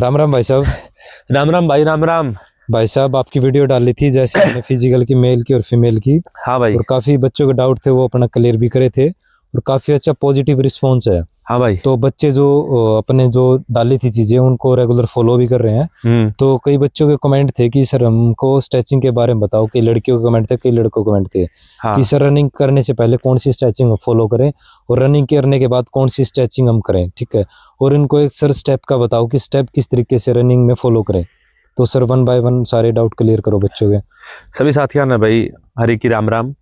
राम राम भाई साहब। राम राम भाई, राम राम। भाई साहब आपकी वीडियो डाली थी जैसे मैंने फिजिकल की, मेल की और फीमेल की, हाँ भाई। और काफी बच्चों के डाउट थे वो अपना क्लियर भी करे थे और काफी अच्छा पॉजिटिव रिस्पांस है। हाँ भाई। तो बच्चे जो अपने जो डाली थी चीजें उनको रेगुलर फॉलो भी कर रहे हैं। तो कई बच्चों के कमेंट थे कि सर हमको स्ट्रेचिंग के बारे में बताओ। कई लड़कियों के कमेंट थे, कई लड़कों के कमेंट थे कि सर रनिंग करने से पहले कौन सी स्ट्रेचिंग फॉलो करें और रनिंग करने के बाद कौन सी स्ट्रेचिंग हम करें। ठीक है, और इनको एक सर स्टेप का बताओ कि स्टेप किस तरीके से रनिंग में फॉलो करें। तो सर 1 बाय 1 सारे डाउट क्लियर करो बच्चों के। सभी साथियों ने भाई हरी की राम राम।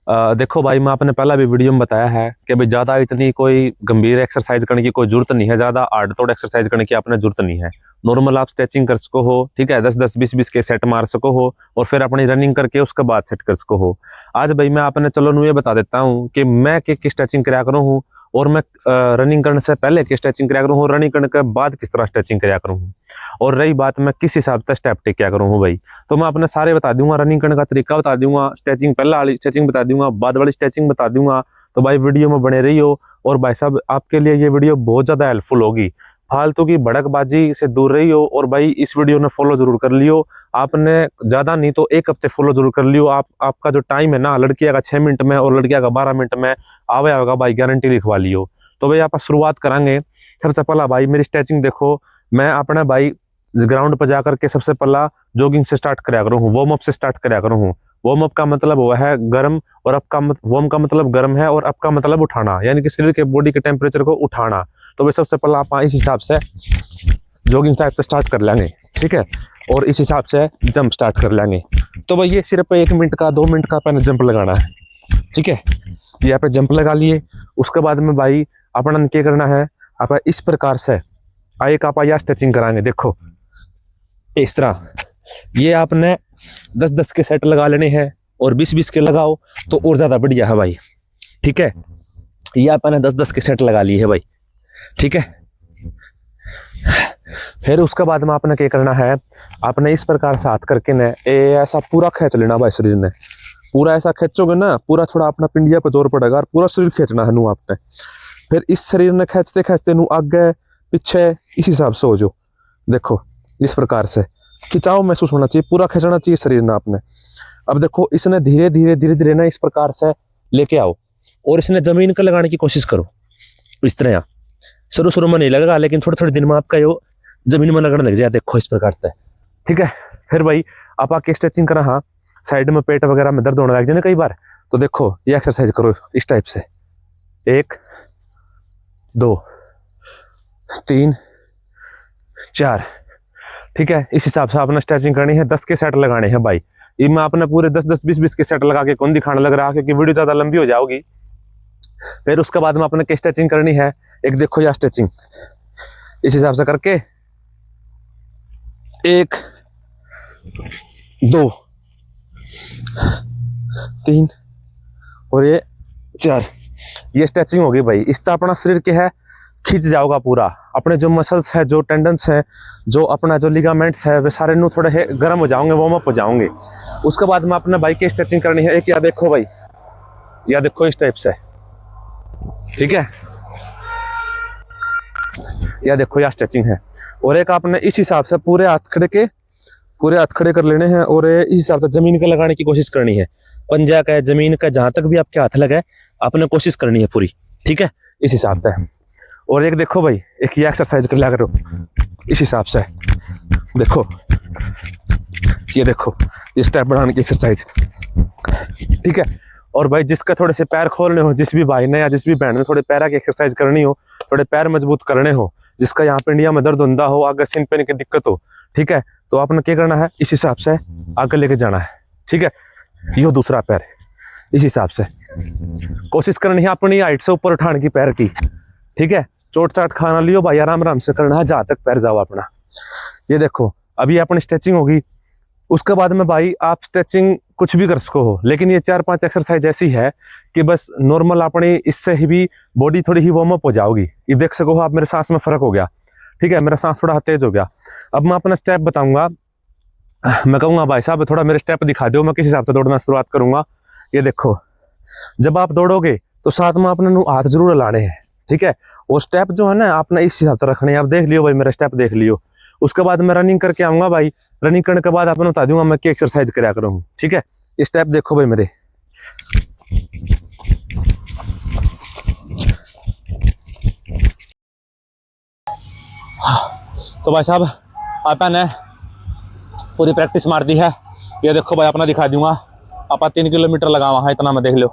देखो भाई, मैं आपने पहला भी वीडियो में बताया है कि भाई ज़्यादा इतनी कोई गंभीर एक्सरसाइज करने की कोई जरूरत नहीं है, ज़्यादा आड़-तोड़ एक्सरसाइज करने की आपने जरूरत नहीं है। नॉर्मल आप स्ट्रेचिंग कर सको हो, ठीक है, 10-10 20-20 के सेट मार सको हो और फिर अपनी रनिंग करके उसके बाद सेट कर सको हो। आज भाई मैं आपने चलो ये बता देता हूँ कि मैं की स्ट्रेचिंग कराया करूँ हूँ और मैं रनिंग करने से पहले की स्ट्रेचिंग कराया करूँ, रनिंग करने के बाद किस तरह स्ट्रेचिंग कराया करूँ, और रही बात मैं किस हिसाब से स्टेप टेक क्या करूँ भाई, तो मैं अपने सारे बता दूंगा। रनिंग करने का तरीका बता दूंगा, स्ट्रेचिंग पहला वाली स्ट्रेचिंग बता दूंगा, बाद वाली स्ट्रेचिंग बता दूंगा। तो भाई वीडियो में बने रही हो और भाई साहब आपके लिए ये वीडियो बहुत ज़्यादा हेल्पफुल होगी। फालतू की भड़कबाजी से दूर रही हो और भाई इस वीडियो ने फॉलो जरूर कर लियो। आपने ज़्यादा नहीं तो 1 हफ्ते फॉलो जरूर कर लियो। आपका जो टाइम है ना, लड़कियाँ का 6 मिनट में और लड़कियाँ का 12 मिनट में आवे आवेगा भाई, गारंटी लिखवा लियो। तो भाई आप शुरुआत करांगे। सबसे पहला भाई मेरी स्ट्रेचिंग देखो, मैं अपने भाई ग्राउंड पर जाकर के सबसे पहला जॉगिंग से स्टार्ट कराया करूँ हूँ, वार्म अप से स्टार्ट कराया करूँ हूँ। वार्म अप का मतलब वो है गर्म, और अप का वार्म का मतलब गर्म है और अप का मतलब उठाना, यानी कि शरीर के बॉडी के टेम्परेचर को उठाना। तो वे सबसे पहला आप इस हिसाब से जॉगिंग टाइप पे स्टार्ट कर लेंगे, ठीक है, और इस हिसाब से जंप स्टार्ट कर लेंगे। तो भाई ये सिर्फ 1 मिनट का 2 मिनट का पहले जंप लगाना है, ठीक है। यहाँ पे जंप लगा लिए, उसके बाद में भाई अपना क्या करना है, आप इस प्रकार से एक आप यह स्ट्रेचिंग कराएंगे। देखो इस तरह, ये आपने 10-10 के सेट लगा लेने हैं और 20-20 के लगाओ तो और ज़्यादा बढ़िया है भाई, ठीक है। ये आपने 10-10 के सेट लगा लिए है भाई, ठीक है। फिर उसके बाद में आपने क्या करना है, आपने इस प्रकार से हाथ करके ना ऐसा पूरा खींच लेना भाई, शरीर ने पूरा ऐसा खींचोगे ना, पूरा थोड़ा अपना पिंडिया पर जोर पड़ेगा और पूरा शरीर खींचना है नू आपने। फिर इस शरीर ने खींचते खींचते नू आगे पीछे इस हिसाब से हो जो, देखो इस प्रकार से खिंचाव महसूस होना चाहिए, पूरा खींचना चाहिए शरीर ने आपने। अब देखो इसने धीरे धीरे ना इस प्रकार से लेके आओ और इसने जमीन को लगाने की कोशिश करो इस तरह। शुरू में नहीं लगेगा, लेकिन थोड़े थोड़े दिन में आपका यो जमीन में लगने लग जाए, देखो इस प्रकार से, ठीक है। फिर भाई आप आके स्ट्रेचिंग करा, हाँ साइड में पेट वगैरह में दर्द होने लग जाए ना कई बार, तो देखो ये एक्सरसाइज करो इस टाइप से, 1 2 3 4, ठीक है। इस हिसाब से आपने स्ट्रेचिंग करनी है। 10 के सेट लगाने हैं भाई। ये मैं आपने पूरे 10-10 20-20 के सेट लगा के कौन दिखाने लग रहा है, क्योंकि वीडियो ज्यादा लंबी हो जाएगी। फिर उसके बाद में आपने क्या स्ट्रेचिंग करनी है, एक देखो यह स्ट्रेचिंग इस हिसाब से करके 1 2 3 और ये 4, ये स्ट्रेचिंग होगी भाई। इस तरह अपना शरीर के है खींच जाओगा पूरा, अपने जो मसल्स है, जो टेंडन्स है, जो अपना जो लिगामेंट्स है, वे सारे नू थोड़े गर्म हो जाओगे, वार्म अप हो जाओगे। उसके बाद में अपने भाई की स्ट्रेचिंग करनी है। एक या देखो भाई, या देखो इस टाइप से, ठीक है, या देखो यह स्ट्रेचिंग है। और एक आपने इस हिसाब से पूरे हाथ खड़े कर लेने हैं और इस हिसाब से जमीन का लगाने की कोशिश करनी है। पंजा का जमीन का जहां तक भी आपके हाथ लगे आपने कोशिश करनी है पूरी, ठीक है, इस हिसाब से। और एक देखो भाई, एक ये एक्सरसाइज कर लिया करो इस हिसाब से, देखो ये देखो ये स्टेप बढ़ाने की एक्सरसाइज, ठीक है। और भाई जिसका थोड़े से पैर खोलने हो, जिस भी भाई ने या जिस भी बहन ने थोड़े पैर की एक्सरसाइज करनी हो, थोड़े पैर मजबूत करने हो, जिसका यहाँ पे इंडिया में दर्द होता हो, आगे सिन पेन की दिक्कत हो, ठीक है, तो आपने क्या करना है, इस हिसाब से आगे लेके जाना है, ठीक है। यो दूसरा पैर इस हिसाब से कोशिश करनी है अपनी हाइट से ऊपर उठाने की पैर की, ठीक है। चोट चाट खाना लियो भाई, आराम आराम से करना है जहां तक पैर जाओ अपना। ये देखो अभी अपनी स्ट्रेचिंग होगी। उसके बाद में भाई आप स्ट्रेचिंग कुछ भी कर सको हो, लेकिन ये 4-5 एक्सरसाइज ऐसी है कि बस नॉर्मल अपनी इससे ही भी बॉडी थोड़ी ही वार्म अप हो जाओगी। ये देख सको हो आप, मेरे सांस में फर्क हो गया, ठीक है, मेरा सांस थोड़ा तेज हो गया। अब मैं अपना स्टेप बताऊंगा, मैं कहूँगा भाई साहब थोड़ा मेरे स्टेप दिखा दो, मैं किस हिसाब से दौड़ना शुरुआत करूंगा। ये देखो जब आप दौड़ोगे तो साथ में आपने हाथ जरूर लाने हैं, ठीक है। और स्टेप जो है ना आपने इस हिसाब से रखने हैं। आप देख लियो भाई, मेरा स्टेप देख लियो, उसके बाद मैं रनिंग करके आऊंगा भाई। रनिंग करने के बाद आपको बता दूंगा मैं क्या एक्सरसाइज कराया करूँ, ठीक है। स्टेप देखो भाई मेरे। तो भाई साहब अपन ने पूरी प्रैक्टिस मार दी है। ये देखो भाई अपना दिखा दूंगा। आप 3 किलोमीटर लगावा है, इतना मैं देख लो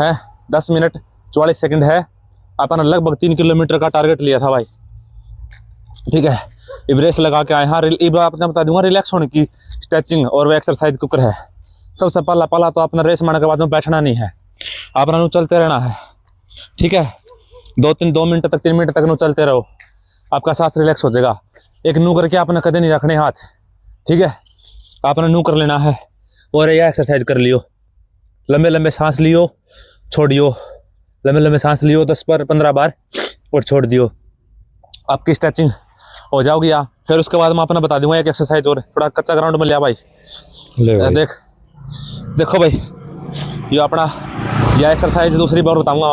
है। 10 मिनट 44 सेकंड है। अपन लगभग 3 किलोमीटर का टारगेट लिया था भाई, ठीक है। अब रेस लगा के आए। हाँ, अब आपने बता दूंगा रिलैक्स होने की स्ट्रेचिंग और वो एक्सरसाइज कुकर है। सबसे पहला तो अपना रेस मारने के बाद में बैठना नहीं है, अपना चलते रहना है, ठीक है। 2 मिनट तक 3 मिनट तक नू चलते रहो, आपका सांस रिलैक्स हो जाएगा। एक नू करके आपने कदे नहीं रखने हाथ, ठीक है। आपने नू कर लेना है और यह एक्सरसाइज कर लियो। लंबे लंबे सांस लियो, छोड़ियो, लंबे लंबे सांस लियो 10-15 बार और छोड़ दियो। आपकी स्ट्रेचिंग हो जाओगी। फिर उसके बाद मैं अपना बता दूंगा एक एक्सरसाइज और। थोड़ा कच्चा ग्राउंड में लिया भाई, देखो भाई ये अपना यह एक्सरसाइज दूसरी बार बताऊंगा।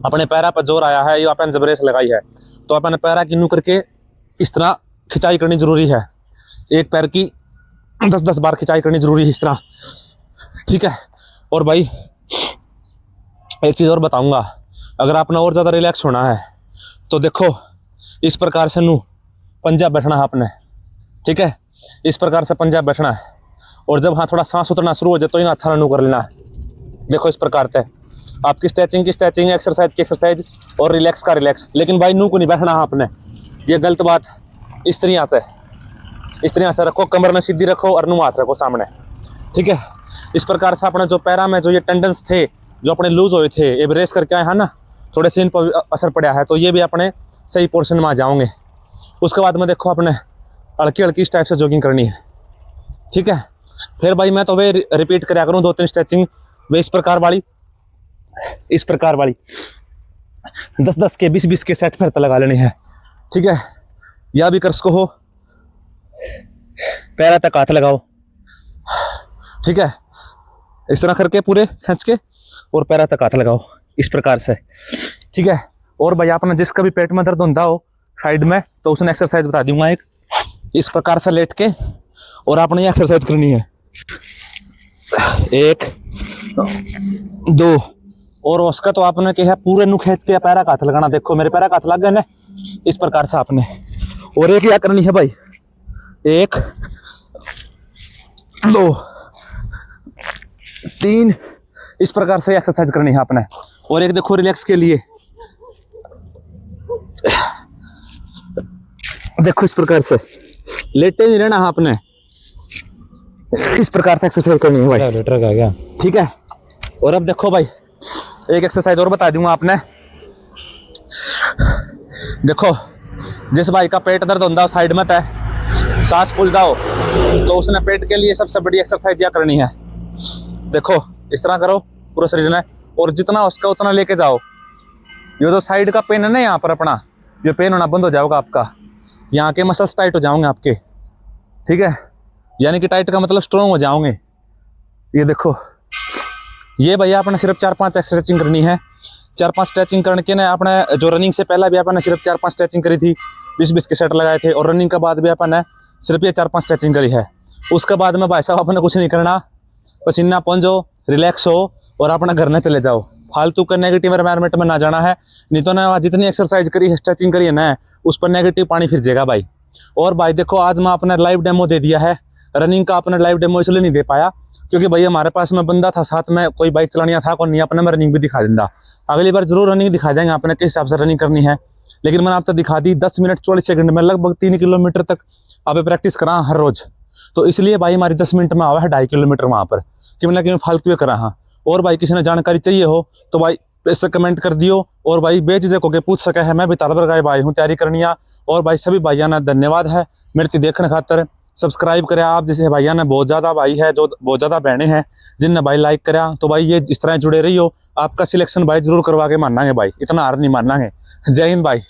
अपने पैरा पर जोर आया है, ये अपन जब रेस लगाई है तो अपने पैरा की नू करके इस तरह खिंचाई करनी जरूरी है। एक पैर की 10-10 बार खिंचाई करनी जरूरी है इस तरह, ठीक है। और भाई एक चीज़ और बताऊंगा, अगर आपने और ज़्यादा रिलैक्स होना है तो देखो इस प्रकार से नू पंजा बैठना है आपने, ठीक है। इस प्रकार से पंजा बैठना है और जब हाँ थोड़ा सांस उतरना शुरू हो जाए तो इन हाथा नू कर लेना है। देखो इस प्रकार से आपकी स्ट्रेचिंग की स्ट्रेचिंग, एक्सरसाइज की एक्सरसाइज और रिलैक्स का रिलैक्स। लेकिन भाई नू को नहीं बैठना है आपने, ये गलत बात। इस तरह आता है, इस तरह से रखो, कमर में सीधी रखो और नू हाथ रखो सामने, ठीक है। इस प्रकार से अपने जो पैरा में जो ये टेंडन्स थे जो अपने लूज हुए थे, ये रेस करके आए हैं ना, थोड़े से इन पर असर पड़ा है, तो ये भी अपने सही पोर्शन में आ जाओगे। उसके बाद में देखो अपने हल्की हल्की इस टाइप से जॉगिंग करनी है, ठीक है। फिर भाई मैं तो वे रिपीट कराया करूँ 2-3 स्ट्रेचिंग वे इस प्रकार वाली 10-10 के 20-20 के सेट फिर लगा लेने हैं, ठीक है। या भी कर सको हो, पैरा तक हाथ लगाओ, ठीक है। इस तरह करके पूरे खींच के और पैरा तक हाथ लगाओ इस प्रकार से, ठीक है। और भाई आपने जिसका भी पेट में दर्द होता हो साइड में, तो उसने एक्सरसाइज बता दूंगा एक। इस प्रकार से लेट के और आपने ये एक्सरसाइज करनी है 1 2 और उसका तो आपने क्या है पूरे नु खींच के पैरा का हाथ लगाना। देखो मेरे पैरा का हाथ लग गए ना, इस प्रकार से आपने। और एक क्या करनी है भाई, 1 2 3 इस प्रकार से एक्सरसाइज करनी है आपने। और एक देखो रिलैक्स के लिए देखो इस प्रकार से लेटे नहीं रहना है आपने, इस प्रकार से एक्सरसाइज करनी है भाई, लेटर का क्या, ठीक है। और अब देखो भाई एक एक्सरसाइज और बता दूंगा आपने। देखो जिस भाई का पेट दर्द होता है साइड में तय सांस फूलता हो, तो उसने पेट के लिए सबसे बड़ी एक्सरसाइज यह करनी है। देखो इस तरह करो पूरा शरीर में और जितना उसका उतना लेके जाओ। ये जो साइड का पेन है ना यहाँ पर अपना, ये पेन होना बंद हो जाएगा आपका, यहाँ के मसल्स टाइट हो जाओगे आपके, ठीक है। यानी कि टाइट का मतलब स्ट्रॉन्ग हो जाओगे। ये देखो ये भैया आपने सिर्फ 4-5 स्ट्रेचिंग करनी है। 4-5 स्ट्रेचिंग करने के ना आपने जो रनिंग से पहले भी आपने सिर्फ 4-5 स्ट्रेचिंग करी थी, 20-20 के सेट लगाए थे, और रनिंग के बाद भी आपने सिर्फ ये 4-5 स्ट्रेचिंग करी है। उसके बाद में भाई साहब आपने कुछ नहीं करना, पसीना पहुंचो, रिलैक्स हो और अपना घर में चले जाओ। फालतू का नेगेटिव एनवायरनमेंट में ना जाना है, नहीं तो ना जितनी एक्सरसाइज करी है स्ट्रेचिंग करी है ना उस पर नेगेटिव पानी फिर जाएगा भाई। और भाई देखो आज मैं अपना लाइव डेमो दे दिया है। रनिंग का अपना लाइव डेमो इसलिए नहीं दे पाया क्योंकि भाई हमारे पास में बंदा था साथ में, कोई बाइक चलानी था कौन नहीं, अपने में रनिंग भी दिखा देंगे। अगली बार जरूर रनिंग दिखा देंगे आपने किस हिसाब से रनिंग करनी है। लेकिन मैंने आपको दिखा दी 10 मिनट 40 सेकंड में लगभग 3 किलोमीटर तक आप प्रैक्टिस करा हर रोज। तो इसलिए भाई हमारी 10 मिनट में आवा है 2.5 किलोमीटर वहाँ पर कि मैंने कि फालतू करा। हाँ, और भाई किसी ने जानकारी चाहिए हो तो भाई इससे कमेंट कर दियो और भाई बेझिझक होकर पूछ सके है। मैं भी तालबर का भाई हूँ, तैयारी करनी है। और भाई सभी भाइयों ने धन्यवाद है मेरे देखने खातर। सब्सक्राइब करें आप जैसे भाइयों ने, बहुत ज़्यादा भाई है जो बहुत ज़्यादा बहने हैं जिनने भाई लाइक करा। तो भाई ये इस तरह जुड़े रही हो, आपका सिलेक्शन भाई जरूर करवा के मानांगे भाई, इतना हार नहीं मानांगे। जय हिंद भाई।